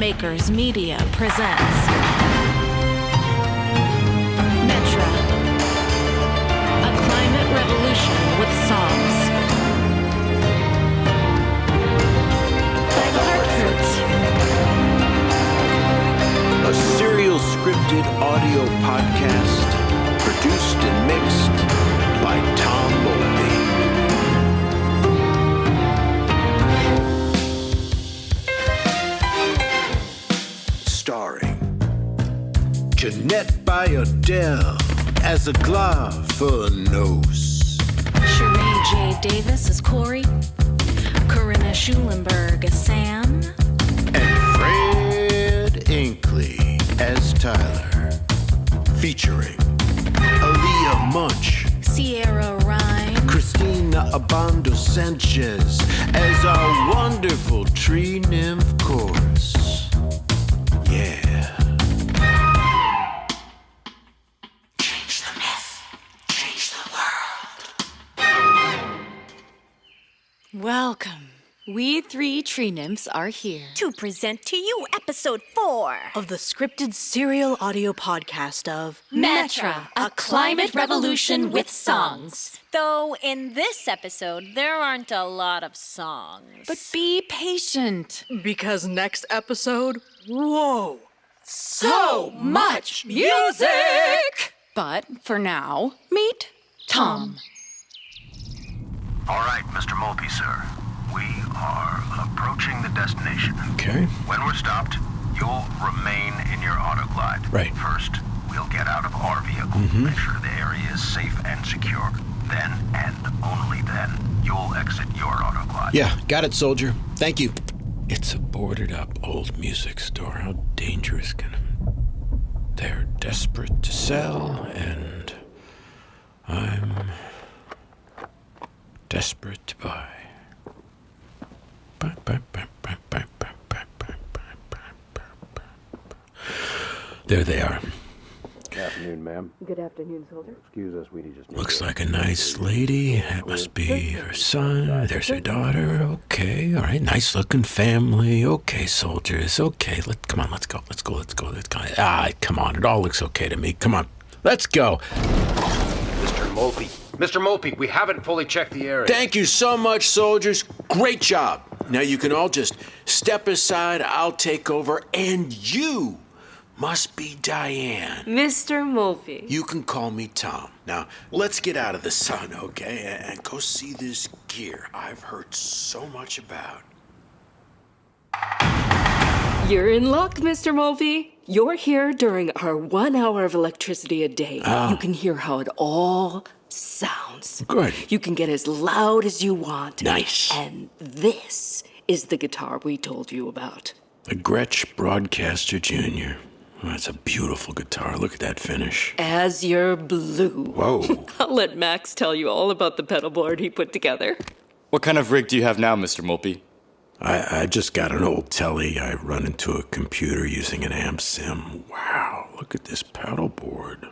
MythMakers Media presents Metra, a climate revolution with songs. By the Hartford. A serial scripted audio podcast produced and mixed by Tom Mulvey. Starring Jeannette Bayardelle as a glove for a nose. Cherrye J. Davis as Corey, Corinna Schulenburg as Sam, And Fred Inkley as Tyler. Featuring Alia Munsch, Sierra Rein, Cristina Obando Sanchez as our wonderful tree nymph chorus. Yeah. Change the myth, change the world. Welcome. We three tree nymphs are here to present to you episode 4 of the scripted serial audio podcast of Metra, a climate revolution with songs. Though in this episode, there aren't a lot of songs. But be patient, because next episode, whoa, so much music! But for now, meet Tom. All right, Mr. Mulvey, sir. We are approaching the destination. Okay. When we're stopped, you'll remain in your autoglide. Right. First, we'll get out of our vehicle, make sure the area is safe and secure. Then, and only then, you'll exit your autoglide. Yeah, got it, soldier. Thank you. It's a boarded up old music store. How dangerous can it? They're desperate to sell, and I'm desperate to buy. There they are. Good afternoon, ma'am. Good afternoon, soldier. Excuse us, we just need Looks to- like a nice lady. That must be her son. There's her daughter. Okay, all right. Nice looking family. Okay, soldiers. Okay, come on, let's go. Let's go. Ah, come on. It all looks okay to me. Come on. Let's go. Mr. Mulvey, we haven't fully checked the area. Thank you so much, soldiers. Great job. Now you can all just step aside. I'll take over. And you must be Diane. Mr. Mulvey. You can call me Tom. Now, let's get out of the sun, okay? And go see this gear I've heard so much about. You're in luck, Mr. Mulvey. You're here during our 1 hour of electricity a day. You can hear how it all sounds. Good. You can get as loud as you want. Nice. And this is the guitar we told you about. The Gretsch Broadcaster Jr. Oh, that's a beautiful guitar. Look at that finish. Azure Blue. Whoa. I'll let Max tell you all about the pedal board he put together. What kind of rig do you have now, Mr. Mulvey? I just got an old telly. I run into a computer using an amp sim. Wow, look at this pedal board.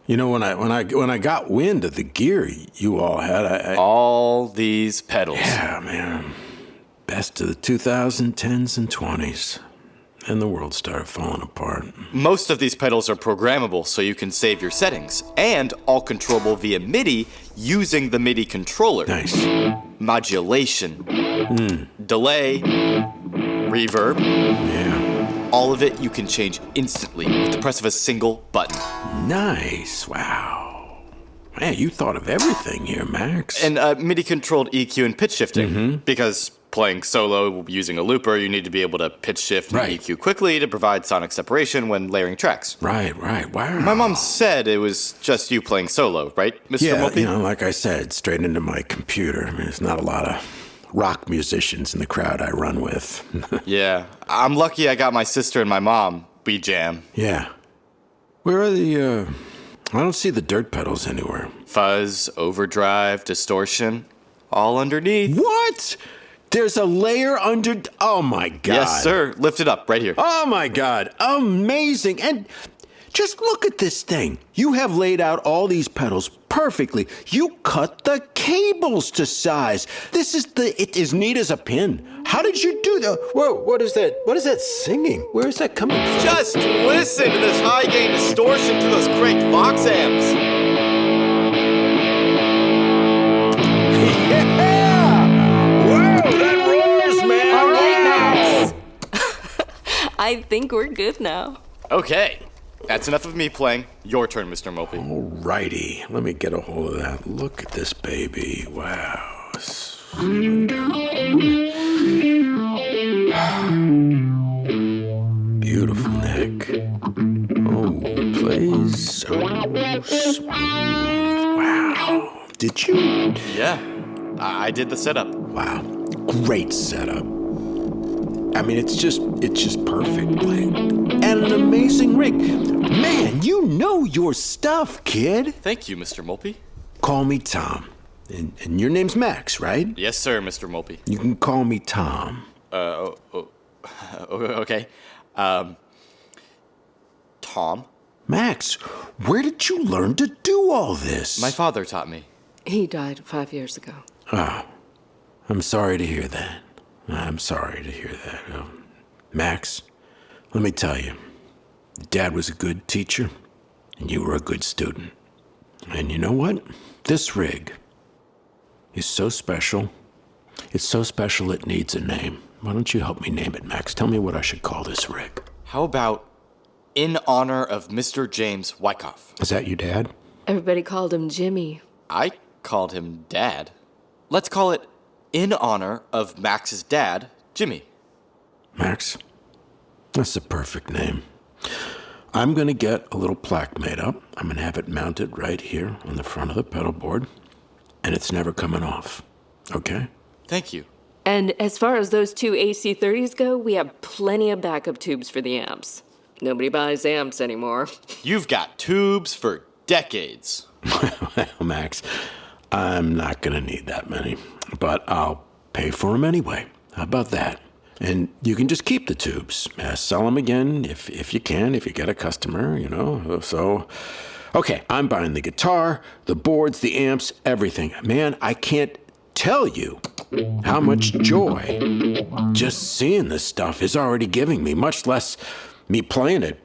You know, when I got wind of the gear you all had, All these pedals. yeah, man, best of the 2010s and 20s, and the world started falling apart. Most of these pedals are programmable, so you can save your settings, and all controllable via MIDI using the MIDI controller. Nice. Modulation, delay, reverb, Yeah. all of it you can change instantly with the press of a single button. Nice. Wow. Man, you thought of everything here, Max. And MIDI-controlled EQ and pitch shifting, because playing solo using a looper, you need to be able to pitch shift and Right. EQ quickly to provide sonic separation when layering tracks. Right. Wow. My mom said it was just you playing solo, right, Mr. Yeah, Mulvey? you know, like I said, straight into my computer. I mean, there's not a lot of rock musicians in the crowd I run with. Yeah, I'm lucky I got my sister and my mom. We jam. Yeah. Where are the, I don't see the dirt pedals anywhere. Fuzz, overdrive, distortion, all underneath. What? There's a layer under... Oh, my God. Yes, sir. Lift it up right here. Oh, my God. Amazing. And Just look at this thing. You have laid out all these pedals perfectly. You cut the cables to size. This is it is neat as a pin. How did you do that? Whoa, what is that? What is that singing? Where is that coming from? Just listen to this high gain distortion to those cranked Vox amps. Yeah! Wow, that roars, man! All right, wow. Max. I think we're good now. Okay, that's enough of me playing. Your turn, Mr. Mopey. Alrighty, let me get a hold of that. Look at this baby. Wow. Beautiful neck. Oh, plays so smooth. Wow. Did you? Yeah, I did the setup. Wow. Great setup. I mean, it's just perfect. And an amazing rig. Man, you know your stuff, kid. Thank you, Mr. Mopey. Call me Tom. And your name's Max, right? Yes, sir, Mr. Mopey. You can call me Tom. Okay. Tom? Max, where did you learn to do all this? My father taught me. He died 5 years ago. Oh, I'm sorry to hear that. Max, let me tell you, Dad was a good teacher, and you were a good student. And you know what? This rig is so special. It's so special it needs a name. Why don't you help me name it, Max? Tell me what I should call this rig. How about in honor of Mr. James Wyckoff? Is that your dad? Everybody called him Jimmy. I called him Dad. Let's call it in honor of Max's dad, Jimmy. Max, that's the perfect name. I'm going to get a little plaque made up. I'm going to have it mounted right here on the front of the pedal board, and it's never coming off. Okay? Thank you. And as far as those two AC30s go, we have plenty of backup tubes for the amps. Nobody buys amps anymore. You've got tubes for decades. Well, Max, I'm not going to need that many, but I'll pay for them anyway. How about that? And you can just keep the tubes. Sell them again if you can, if you get a customer, you know. So, okay, I'm buying the guitar, the boards, the amps, everything. Man, I can't tell you how much joy just seeing this stuff is already giving me, much less me playing it.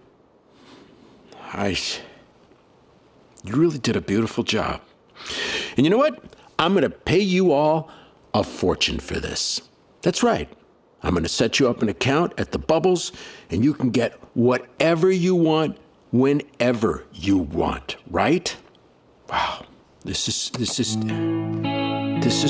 You really did a beautiful job. And you know what? I'm going to pay you all a fortune for this. That's right. I'm going to set you up an account at the Bubbles, and you can get whatever you want, whenever you want, right? Wow, this is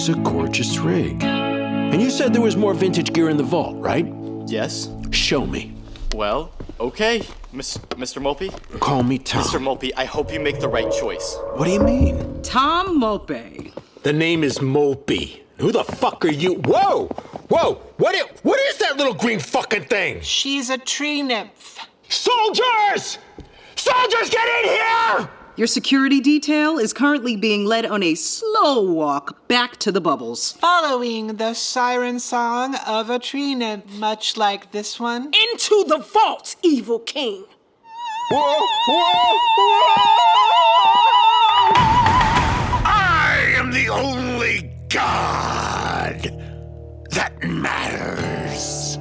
a gorgeous rig. And you said there was more vintage gear in the vault, right? Yes. Show me. Well, okay, Mr. Mopey. Call me Tom. Mr. Mopey, I hope you make the right choice. What do you mean? Tom Mopey. The name is Mopey. Who the fuck are you? Whoa! What is that little green fucking thing? She's a tree nymph. Soldiers! Soldiers, get in here! Your security detail is currently being led on a slow walk back to the Bubbles. Following the siren song of a tree nymph, much like this one. Into the vault, evil king! Whoa! I am the only God that matters.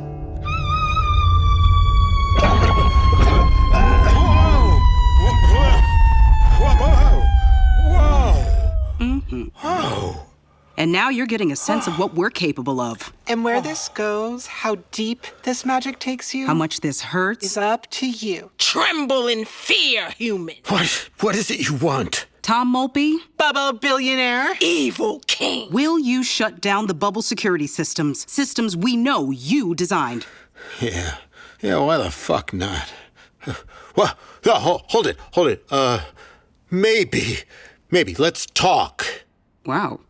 Oh. And now you're getting a sense of what we're capable of. And where this goes, how deep this magic takes you, how much this hurts, is up to you. Tremble in fear, human. What is it you want? Tom Mopey? Bubble billionaire? Evil king. Will you shut down the Bubble security systems? Systems we know you designed. Yeah, why the fuck not? Well, hold it. Maybe, let's talk. Wow.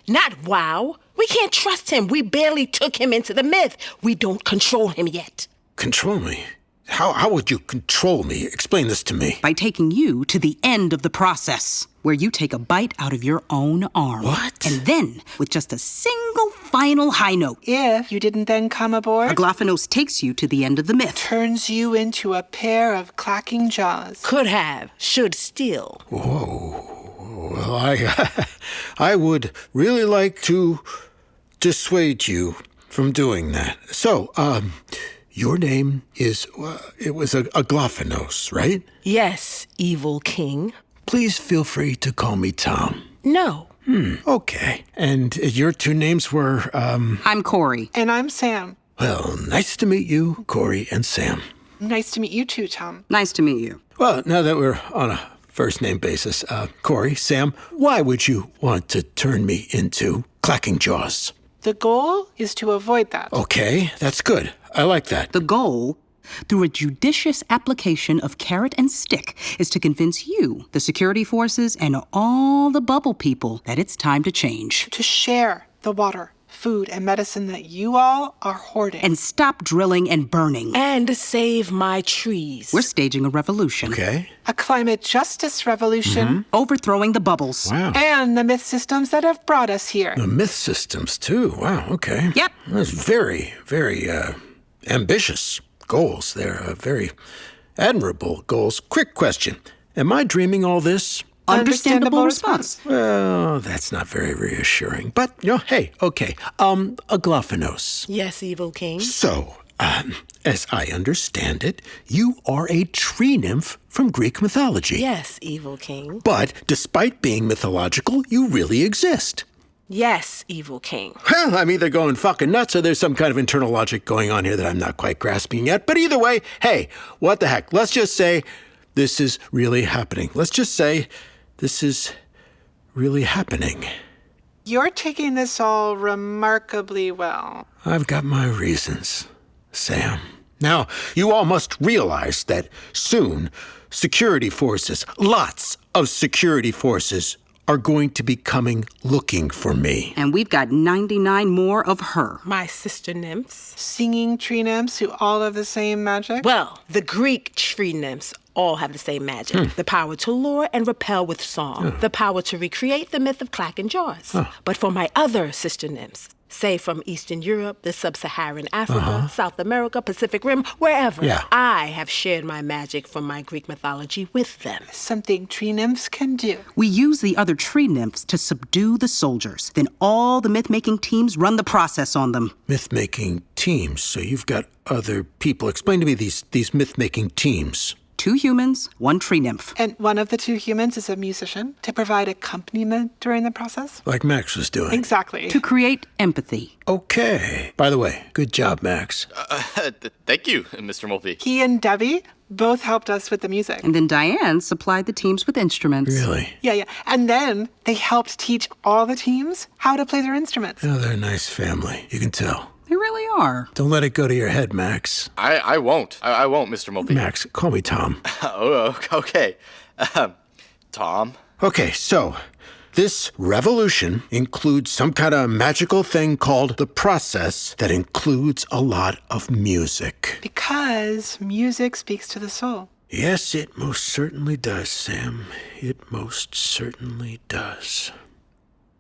Not wow. We can't trust him. We barely took him into the myth. We don't control him yet. Control me? How would you control me? Explain this to me. By taking you to the end of the process, where you take a bite out of your own arm. What? And then, with just a single final high note. If you didn't then come aboard, Aglaphanos takes you to the end of the myth. turns you into a pair of clacking jaws. Could have, should still. Whoa. Well, I would really like to dissuade you from doing that. So, your name is, it was Aglaphanos, right? Yes, evil king. Please feel free to call me Tom. No. Okay. And your two names were, I'm Corey. And I'm Sam. Well, nice to meet you, Corey and Sam. Nice to meet you too, Tom. Nice to meet you. Well, now that we're on a first name basis, Corey, Sam, why would you want to turn me into clacking jaws? The goal is to avoid that. Okay, that's good. I like that. The goal, through a judicious application of carrot and stick, is to convince you, the security forces, and all the bubble people that it's time to change. To share the water, food, and medicine that you all are hoarding. And stop drilling and burning. And save my trees. We're staging a revolution. Okay. A climate justice revolution. Overthrowing the bubbles. Wow. And the myth systems that have brought us here. The myth systems, too. Wow, okay. Yep. That's very, very ambitious goals. They're very admirable goals. Quick question. Am I dreaming all this? Understandable response. Well, that's not very reassuring. But, hey, okay. Aglaphanos. Yes, evil king. So, as I understand it, you are a tree nymph from Greek mythology. Yes, evil king. But despite being mythological, you really exist. Yes, evil king. Well, I'm either going fucking nuts or there's some kind of internal logic going on here that I'm not quite grasping yet. But either way, hey, what the heck? Let's just say this is really happening. Let's just say this is really happening. You're taking this all remarkably well. I've got my reasons, Sam. Now, you all must realize that soon security forces, lots of security forces, are going to be coming looking for me. And we've got 99 more of her. My sister nymphs. Singing tree nymphs who all have the same magic? Well, the Greek tree nymphs all have the same magic. The power to lure and repel with song. The power to recreate the myth of clacking jaws. But for my other sister nymphs, say from Eastern Europe, the Sub-Saharan Africa, South America, Pacific Rim, wherever, I have shared my magic from my Greek mythology with them. Something tree nymphs can do. We use the other tree nymphs to subdue the soldiers. Then all the myth-making teams run the process on them. Myth-making teams? So you've got other people. Explain to me these myth-making teams. 2 humans, 1 tree nymph. And one of the 2 humans is a musician to provide accompaniment during the process? Like Max was doing. Exactly. To create empathy. Okay. By the way, good job, Max. Thank you, Mr. Mulvey. He and Debbie both helped us with the music. And then Diane supplied the teams with instruments. Really? Yeah. And then they helped teach all the teams how to play their instruments. Oh, they're a nice family. You can tell. They really are. Don't let it go to your head, Max. I won't. I won't, Mr. Mulvey. Max, call me Tom. Oh, okay. Tom? Okay, so this revolution includes some kind of magical thing called the process that includes a lot of music. Because music speaks to the soul. Yes, it most certainly does, Sam. It most certainly does.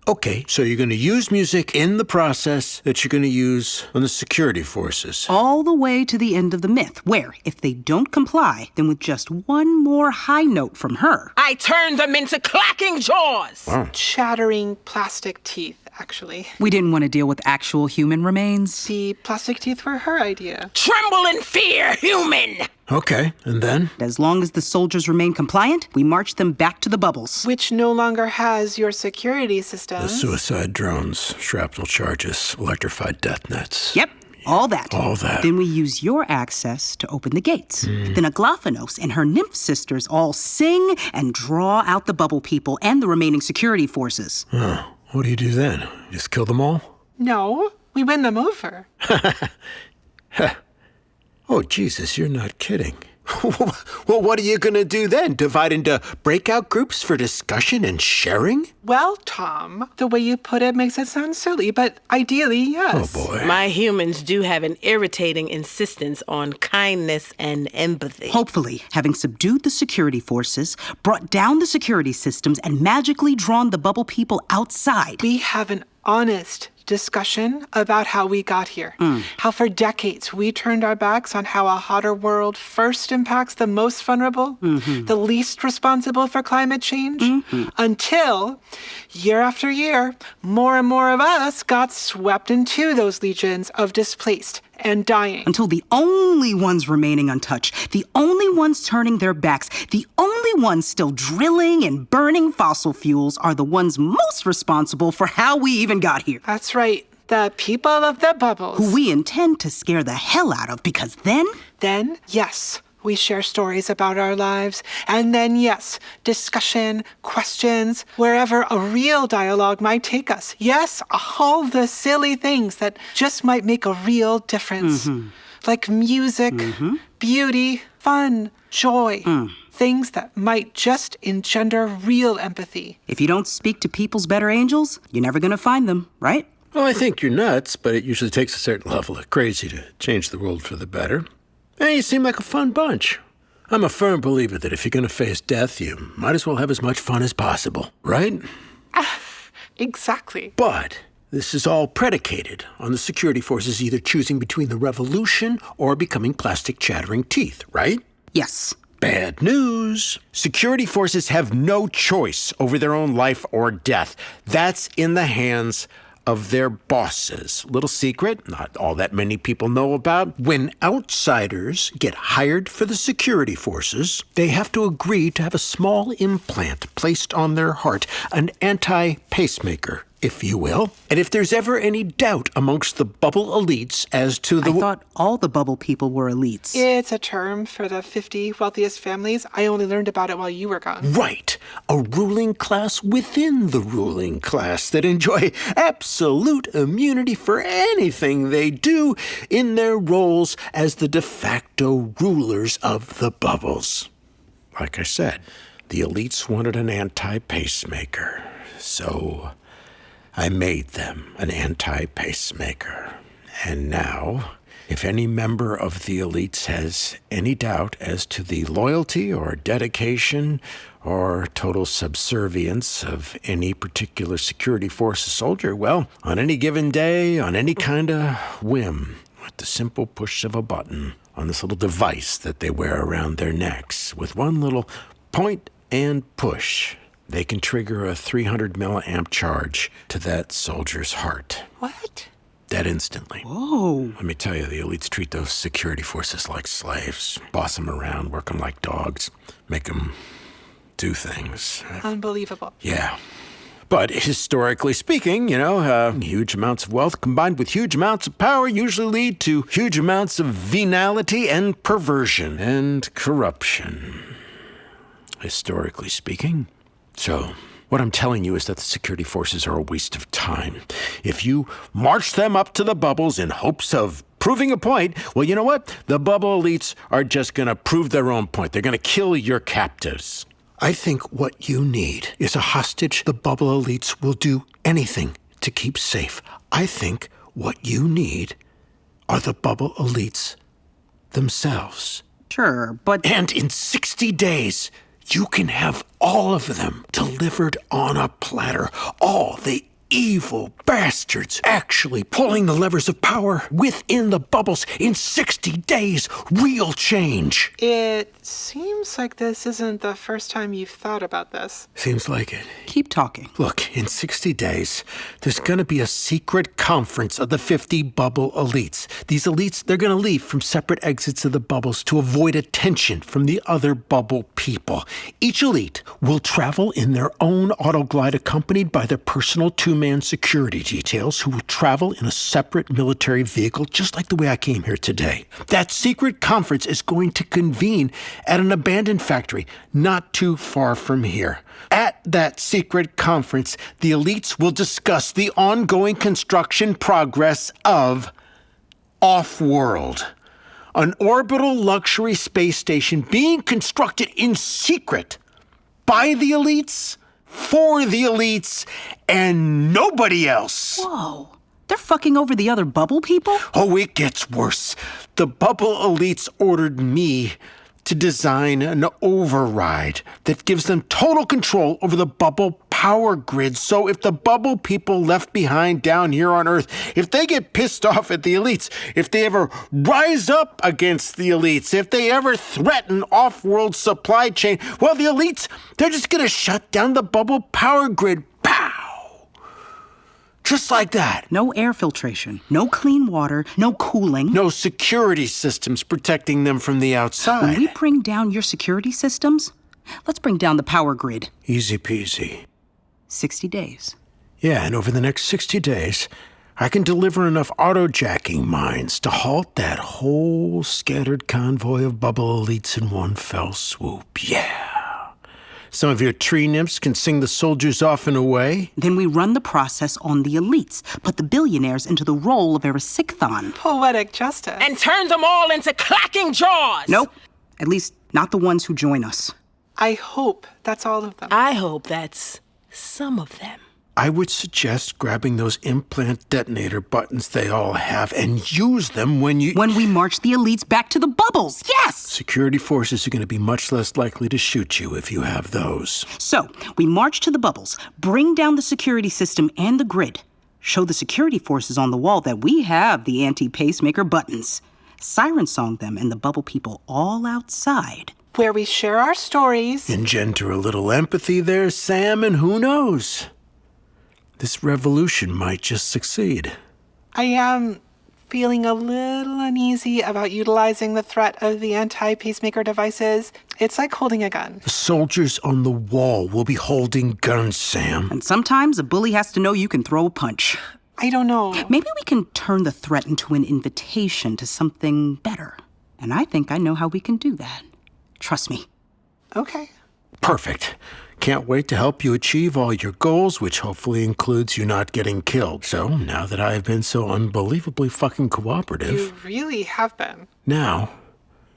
Okay, so you're going to use music in the process that you're going to use on the security forces. All the way to the end of the myth, where, if they don't comply, then with just one more high note from her, I turn them into clacking jaws. Wow. Chattering plastic teeth, actually. we didn't want to deal with actual human remains. The plastic teeth were her idea. Tremble in fear, human. Okay, and then? As long as the soldiers remain compliant, we march them back to the bubbles. Which no longer has your security system. The suicide drones, shrapnel charges, electrified death nets. Yep, all that. All that. Then we use your access to open the gates. Then Aglaphanos and her nymph sisters all sing and draw out the bubble people and the remaining security forces. Oh, what do you do then? Just kill them all? No, we win them over. Oh, Jesus, you're not kidding. Well, what are you going to do then? Divide into breakout groups for discussion and sharing? Well, Tom, the way you put it makes it sound silly, but ideally, yes. Oh, boy. My humans do have an irritating insistence on kindness and empathy. Hopefully, having subdued the security forces, brought down the security systems, and magically drawn the bubble people outside. We have an honest discussion about how we got here. How for decades we turned our backs on how a hotter world first impacts the most vulnerable, the least responsible for climate change, until, year after year, more and more of us got swept into those legions of displaced and dying. Until the only ones remaining untouched, the only ones turning their backs, the only ones still drilling and burning fossil fuels are the ones most responsible for how we even got here. That's right. The people of the bubbles. Who we intend to scare the hell out of, because then, yes, we share stories about our lives. And then, yes, discussion, questions, wherever a real dialogue might take us. Yes, all the silly things that just might make a real difference. Like music, beauty, fun, joy. Things that might just engender real empathy. If you don't speak to people's better angels, you're never gonna find them, right? Well, I think you're nuts, but it usually takes a certain level of crazy to change the world for the better. Hey, you seem like a fun bunch. I'm a firm believer that if you're going to face death, you might as well have as much fun as possible, right? Exactly. But this is all predicated on the security forces either choosing between the revolution or becoming plastic chattering teeth, right? Yes. Bad news. Security forces have no choice over their own life or death. That's in the hands of their bosses. Little secret, not all that many people know about. When outsiders get hired for the security forces, they have to agree to have a small implant placed on their heart, an anti-pacemaker, if you will. And if there's ever any doubt amongst the bubble elites as to the... I thought all the bubble people were elites. It's a term for the 50 wealthiest families. I only learned about it while you were gone. Right. A ruling class within the ruling class that enjoy absolute immunity for anything they do in their roles as the de facto rulers of the bubbles. Like I said, the elites wanted an anti-pacemaker, so I made them an anti-pacemaker. And now, if any member of the elites has any doubt as to the loyalty or dedication or total subservience of any particular security forces soldier, well, on any given day, on any kind of whim, with the simple push of a button on this little device that they wear around their necks, with one little point and push, they can trigger a 300 milliamp charge to that soldier's heart. What? Dead instantly. Whoa. Let me tell you, the elites treat those security forces like slaves. Boss them around, work them like dogs, make them do things. Unbelievable. Yeah. But historically speaking, huge amounts of wealth combined with huge amounts of power usually lead to huge amounts of venality and perversion and corruption. Historically speaking. So, what I'm telling you is that the security forces are a waste of time. If you march them up to the bubbles in hopes of proving a point, well, you know what? The bubble elites are just going to prove their own point. They're going to kill your captives. I think what you need is a hostage the bubble elites will do anything to keep safe. I think what you need are the bubble elites themselves. Sure, but... And in 60 days... you can have all of them delivered on a platter. All the evil bastards actually pulling the levers of power within the bubbles in 60 days. Real change. It seems like this isn't the first time you've thought about this. Seems like it. Keep talking. Look, in 60 days, there's going to be a secret conference of the 50 bubble elites. These elites, they're going to leave from separate exits of the bubbles to avoid attention from the other bubble people. Each elite will travel in their own autoglide accompanied by their personal two-man security details who will travel in a separate military vehicle just like the way I came here today. That secret conference is going to convene at an abandoned factory not too far from here. At that secret conference, the elites will discuss the ongoing construction progress of Off-World, an orbital luxury space station being constructed in secret by the elites, for the elites, and nobody else. Whoa. They're fucking over the other bubble people? Oh, it gets worse. The bubble elites ordered me to design an override that gives them total control over the bubble power grid. So if the bubble people left behind down here on Earth, if they get pissed off at the elites, if they ever rise up against the elites, if they ever threaten off-world supply chain, well, the elites, they're just going to shut down the bubble power grid. Pow! Just like that. No air filtration, no clean water, no cooling. No security systems protecting them from the outside. When we bring down your security systems, let's bring down the power grid. Easy peasy. 60 days. Yeah, and over the next 60 days, I can deliver enough auto-jacking mines to halt that whole scattered convoy of bubble elites in one fell swoop. Yeah. Some of your tree nymphs can sing the soldiers off and away. Then we run the process on the elites, put the billionaires into the role of Erisichthon. Poetic justice. And turn them all into clacking jaws. Nope. At least not the ones who join us. I hope that's all of them. I hope that's some of them. I would suggest grabbing those implant detonator buttons they all have and use them when we march the elites back to the bubbles, yes! Security forces are going to be much less likely to shoot you if you have those. So, we march to the bubbles, bring down the security system and the grid, show the security forces on the wall that we have the anti-pacemaker buttons, siren song them and the bubble people all outside. Where we share our stories. Engender a little empathy there, Sam, and who knows? This revolution might just succeed. I am feeling a little uneasy about utilizing the threat of the anti-pacemaker devices. It's like holding a gun. The soldiers on the wall will be holding guns, Sam. And sometimes a bully has to know you can throw a punch. I don't know. Maybe we can turn the threat into an invitation to something better. And I think I know how we can do that. Trust me. Okay. Perfect. Can't wait to help you achieve all your goals, which hopefully includes you not getting killed. So, now that I have been so unbelievably fucking cooperative... You really have been. Now,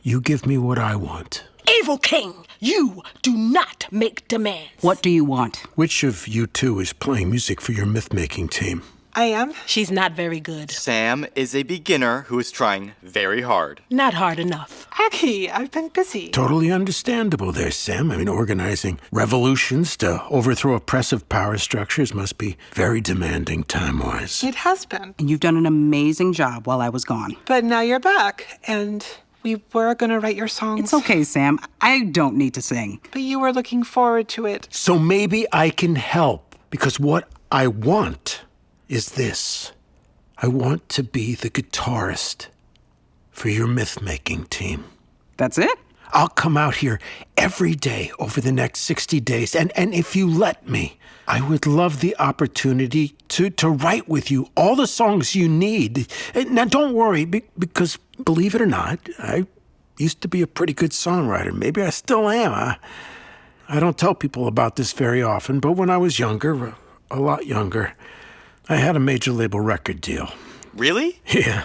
you give me what I want. Evil King, you do not make demands. What do you want? Which of you two is playing music for your myth-making team? I am. She's not very good. Sam is a beginner who is trying very hard. Not hard enough. Aki, I've been busy. Totally understandable there, Sam. I mean, organizing revolutions to overthrow oppressive power structures must be very demanding time-wise. It has been. And you've done an amazing job while I was gone. But now you're back, and we were going to write your songs. It's okay, Sam. I don't need to sing. But you were looking forward to it. So maybe I can help, because what I want is this. I want to be the guitarist for your myth-making team. That's it? I'll come out here every day over the next 60 days, and if you let me, I would love the opportunity to write with you all the songs you need. Now, don't worry, because believe it or not, I used to be a pretty good songwriter. Maybe I still am. I don't tell people about this very often, but when I was younger, a lot younger, I had a major label record deal. Really? Yeah.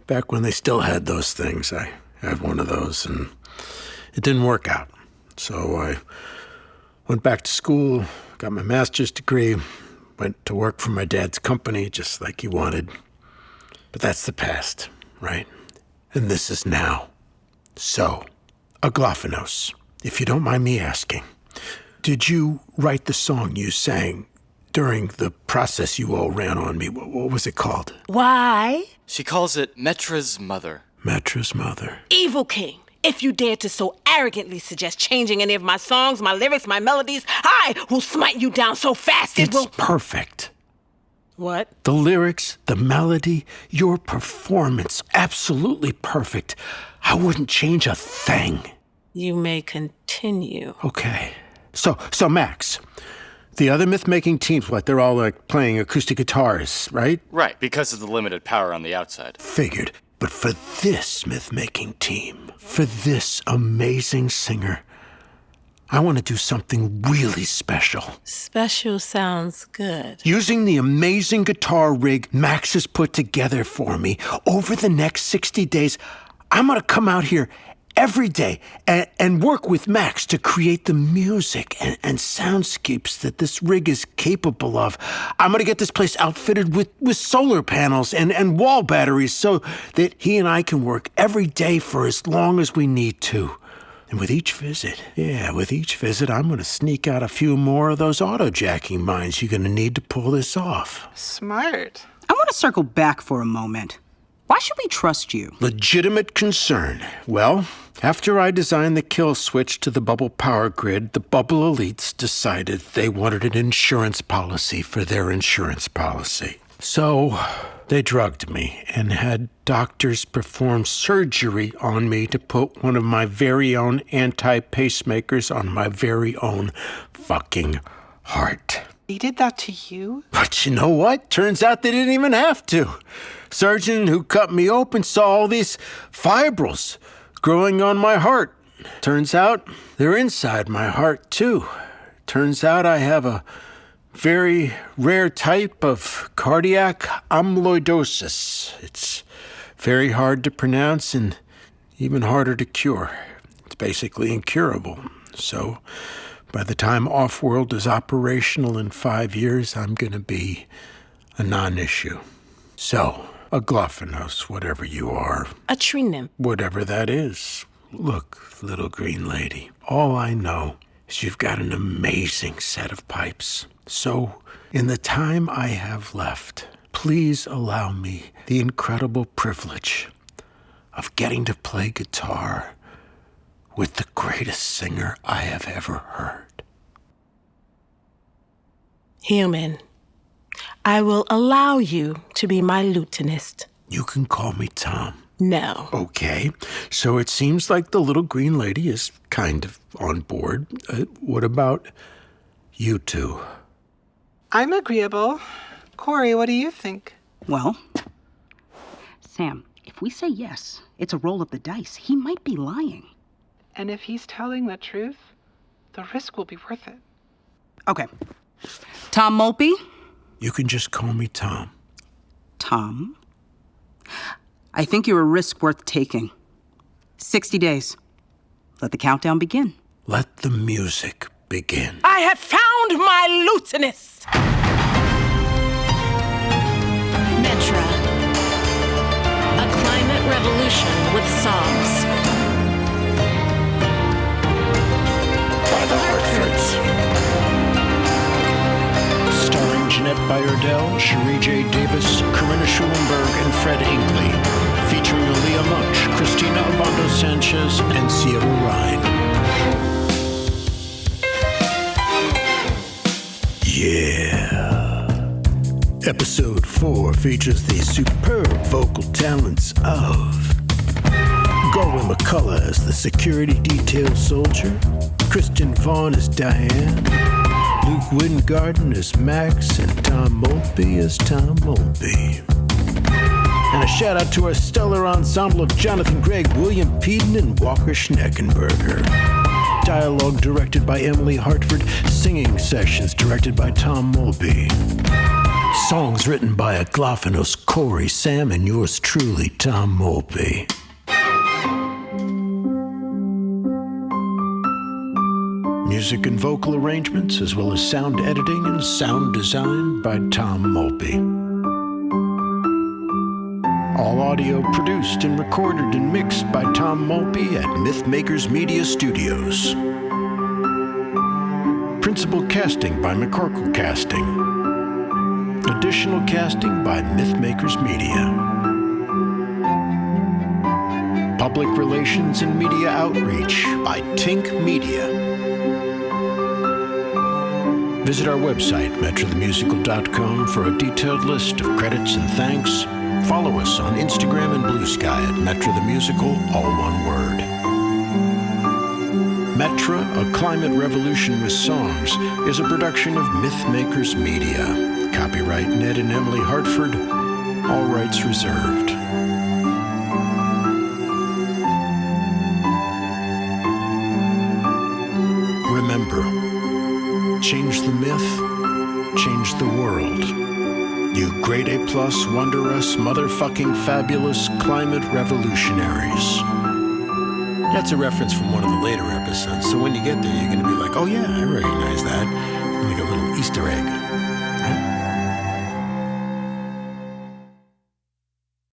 Back when they still had those things, I had one of those, and it didn't work out. So I went back to school, got my master's degree, went to work for my dad's company, just like he wanted. But that's the past, right? And this is now. So, Aglophanos, if you don't mind me asking, did you write the song you sang during the process you all ran on me? What was it called? Why? She calls it Metra's mother. Metra's mother. Evil King, if you dare to so arrogantly suggest changing any of my songs, my lyrics, my melodies, I will smite you down so fast it will... It's perfect. What? The lyrics, the melody, your performance, absolutely perfect. I wouldn't change a thing. You may continue. Okay. So Max, the other myth-making teams, they're all like playing acoustic guitars, right? Right, because of the limited power on the outside. Figured. But for this myth-making team, for this amazing singer, I want to do something really special. Special sounds good. Using the amazing guitar rig Max has put together for me, over the next 60 days, I'm going to come out here every day and work with Max to create the music and soundscapes that this rig is capable of. I'm going to get this place outfitted with solar panels and wall batteries so that he and I can work every day for as long as we need to. And with each visit, I'm going to sneak out a few more of those auto-jacking mines you're going to need to pull this off. Smart. I want to circle back for a moment. Why should we trust you? Legitimate concern. Well, after I designed the kill switch to the bubble power grid, the bubble elites decided they wanted an insurance policy for their insurance policy. So they drugged me and had doctors perform surgery on me to put one of my very own anti-pacemakers on my very own fucking heart. He did that to you? But you know what? Turns out they didn't even have to. Surgeon who cut me open saw all these fibrils growing on my heart. Turns out they're inside my heart, too. Turns out I have a very rare type of cardiac amyloidosis. It's very hard to pronounce and even harder to cure. It's basically incurable. So by the time Off-World is operational in 5 years, I'm going to be a non-issue. So, a glophonos, whatever you are. A tree nymph. Whatever that is. Look, little green lady, all I know is you've got an amazing set of pipes. So, in the time I have left, please allow me the incredible privilege of getting to play guitar with the greatest singer I have ever heard. Human, I will allow you to be my lutenist. You can call me Tom. No. Okay, so it seems like the little green lady is kind of on board. What about you two? I'm agreeable. Corey, what do you think? Well, Sam, if we say yes, it's a roll of the dice. He might be lying. And if he's telling the truth, the risk will be worth it. Okay. Tom Mulpey? You can just call me Tom. Tom? I think you're a risk worth taking. 60 days. Let the countdown begin. Let the music begin. I have found my lutenist! Metra. A climate revolution with songs. By the Hartfords. Starring Jeannette Bayardelle, Cherrye Davis, Corinna Schulenburg, and Fred Inkley. Featuring Alia, Munsch, Cristina, Obando, Sanchez, and Rein. Yeah. Episode 4 features the superb vocal talents of Galway McCullough as the security detail soldier, Kristen Vaughan as Diane, Luke Wyngarden as Max, and Tom Mulpey as Tom Mulpey. And a shout out to our stellar ensemble of Jonathan Gregg, William Peden, and Walker Schneckenberger. Dialogue directed by Emily Hartford. Singing sessions directed by Tom Mulpey. Songs written by a glophonos, Corey, Sam, and yours truly, Tom Mulpey. Music and vocal arrangements, as well as sound editing and sound design by Tom Mulpey. All audio produced and recorded and mixed by Tom Mulpey at MythMakers Media Studios. Principal casting by McCullough Casting. Additional casting by MythMakers Media. Public Relations and Media Outreach by Tink Media. Visit our website, metrathemusical.com, for a detailed list of credits and thanks. Follow us on Instagram and Bluesky at Metra the Musical, all one word. Metra, A Climate Revolution with Songs, is a production of MythMakers Media. Copyright Ned and Emily Hartford, all rights reserved. Remember, change the myth, change the world. You grade A+, wondrous, motherfucking fabulous climate revolutionaries. That's a reference from one of the later episodes, so when you get there, you're gonna be like, oh yeah, I recognize that. Like a little Easter egg.